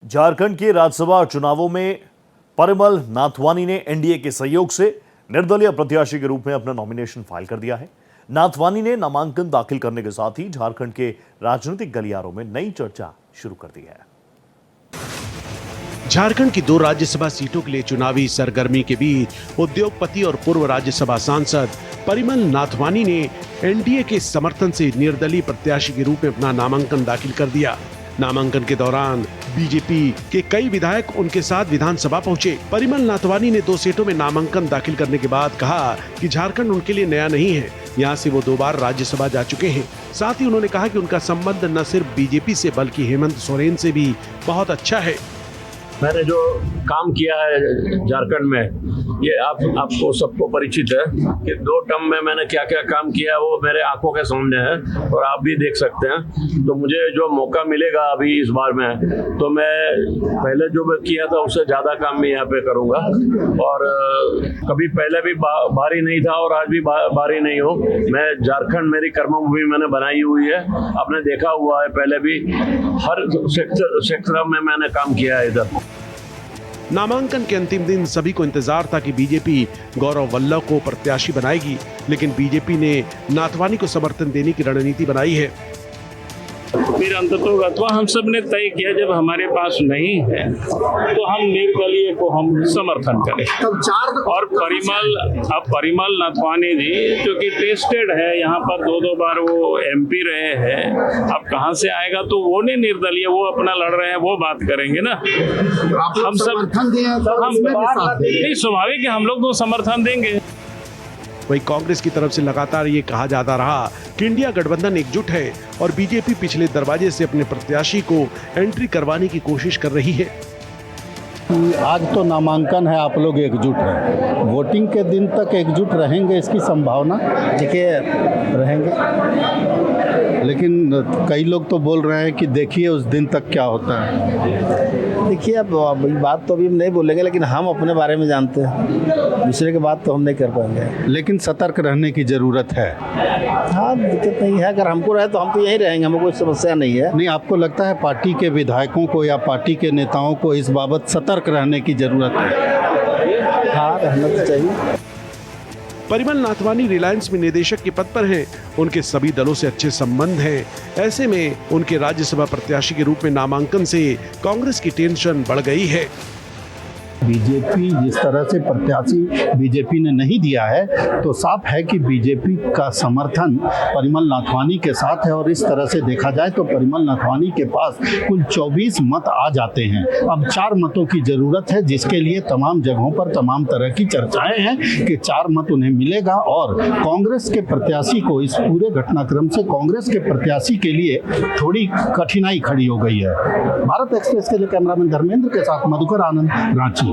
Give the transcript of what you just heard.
झारखंड के राज्यसभा चुनावों में परिमल नाथवानी ने एनडीए के सहयोग से निर्दलीय प्रत्याशी के रूप में अपना नॉमिनेशन फाइल कर दिया है। नाथवानी ने नामांकन दाखिल करने के साथ ही झारखंड के राजनीतिक गलियारों में नई चर्चा शुरू कर दी है। झारखंड की 2 राज्यसभा सीटों के लिए चुनावी सरगर्मी के बीच उद्योगपति और पूर्व राज्यसभा सांसद परिमल नाथवानी ने एनडीए के समर्थन से निर्दलीय प्रत्याशी के रूप में अपना नामांकन दाखिल कर दिया। नामांकन के दौरान बीजेपी के कई विधायक उनके साथ विधानसभा पहुंचे। परिमल नाथवानी ने 2 सीटों में नामांकन दाखिल करने के बाद कहा कि झारखंड उनके लिए नया नहीं है, यहाँ से वो 2 बार राज्यसभा जा चुके हैं। साथ ही उन्होंने कहा कि उनका संबंध न सिर्फ बीजेपी से बल्कि हेमंत सोरेन से भी बहुत अच्छा है। मैंने जो काम किया है झारखंड में, ये आपको सबको परिचित है कि 2 टर्म में मैंने क्या क्या काम किया है, वो मेरे आंखों के सामने है और आप भी देख सकते हैं। तो मुझे जो मौका मिलेगा अभी इस बार में, तो मैं पहले जो मैं किया था उससे ज़्यादा काम मैं यहाँ पे करूँगा। और कभी पहले भी बारी नहीं था और आज भी बारी नहीं हो। मैं झारखंड मेरी कर्मभूमि मैंने बनाई हुई है, आपने देखा हुआ है, पहले भी हर सेक्टर में मैंने काम किया है इधर। नामांकन के अंतिम दिन सभी को इंतजार था कि बीजेपी गौरव वल्लभ को प्रत्याशी बनाएगी, लेकिन बीजेपी ने नाथवानी को समर्थन देने की रणनीति बनाई है। फिर अंततोगत्वा हम सब ने तय किया जब हमारे पास नहीं है तो हम निर्दलीय को हम समर्थन करें। और परिमल नाथवानी जी जो कि टेस्टेड है, यहाँ पर 2 बार वो एमपी रहे हैं, अब कहाँ से आएगा, तो वो नहीं निर्दलीय, वो अपना लड़ रहे हैं, वो बात करेंगे ना। हम सब नहीं, स्वाभाविक है, हम लोग तो समर्थन देंगे। वहीं कांग्रेस की तरफ से लगातार ये कहा जाता रहा कि इंडिया गठबंधन एकजुट है और बीजेपी पिछले दरवाजे से अपने प्रत्याशी को एंट्री करवाने की कोशिश कर रही है। आज तो नामांकन है, आप लोग एकजुट हैं, वोटिंग के दिन तक एकजुट रहेंगे, इसकी संभावना देखिए रहेंगे। लेकिन कई लोग तो बोल रहे हैं कि देखिए उस दिन तक क्या होता है। देखिए अब बात तो अभी हम नहीं बोलेंगे, लेकिन हम अपने बारे में जानते हैं, दूसरे की बात तो हम नहीं कर पाएंगे। लेकिन सतर्क रहने की ज़रूरत है। हाँ, दिक्कत नहीं है, अगर हमको रहे तो हम तो यहीं रहेंगे, हमें कोई समस्या नहीं है। नहीं, आपको लगता है पार्टी के विधायकों को या पार्टी के नेताओं को इस बाबत सतर्क रहने की ज़रूरत है? हाँ, रहना तो चाहिए। परिमल नाथवानी रिलायंस में निदेशक के पद पर हैं, उनके सभी दलों से अच्छे संबंध हैं। ऐसे में उनके राज्यसभा प्रत्याशी के रूप में नामांकन से कांग्रेस की टेंशन बढ़ गई है। बीजेपी जिस तरह से प्रत्याशी बीजेपी ने नहीं दिया है, तो साफ है कि बीजेपी का समर्थन परिमल नाथवानी के साथ है। और इस तरह से देखा जाए तो परिमल नाथवानी के पास कुल 24 मत आ जाते हैं। अब 4 मतों की जरूरत है, जिसके लिए तमाम जगहों पर तमाम तरह की चर्चाएं हैं कि 4 मत उन्हें मिलेगा। और कांग्रेस के प्रत्याशी को, इस पूरे घटनाक्रम से कांग्रेस के प्रत्याशी के लिए थोड़ी कठिनाई खड़ी हो गई है। भारत एक्सप्रेस के लिए कैमरामैन धर्मेंद्र के साथ मधुकर आनंद, रांची।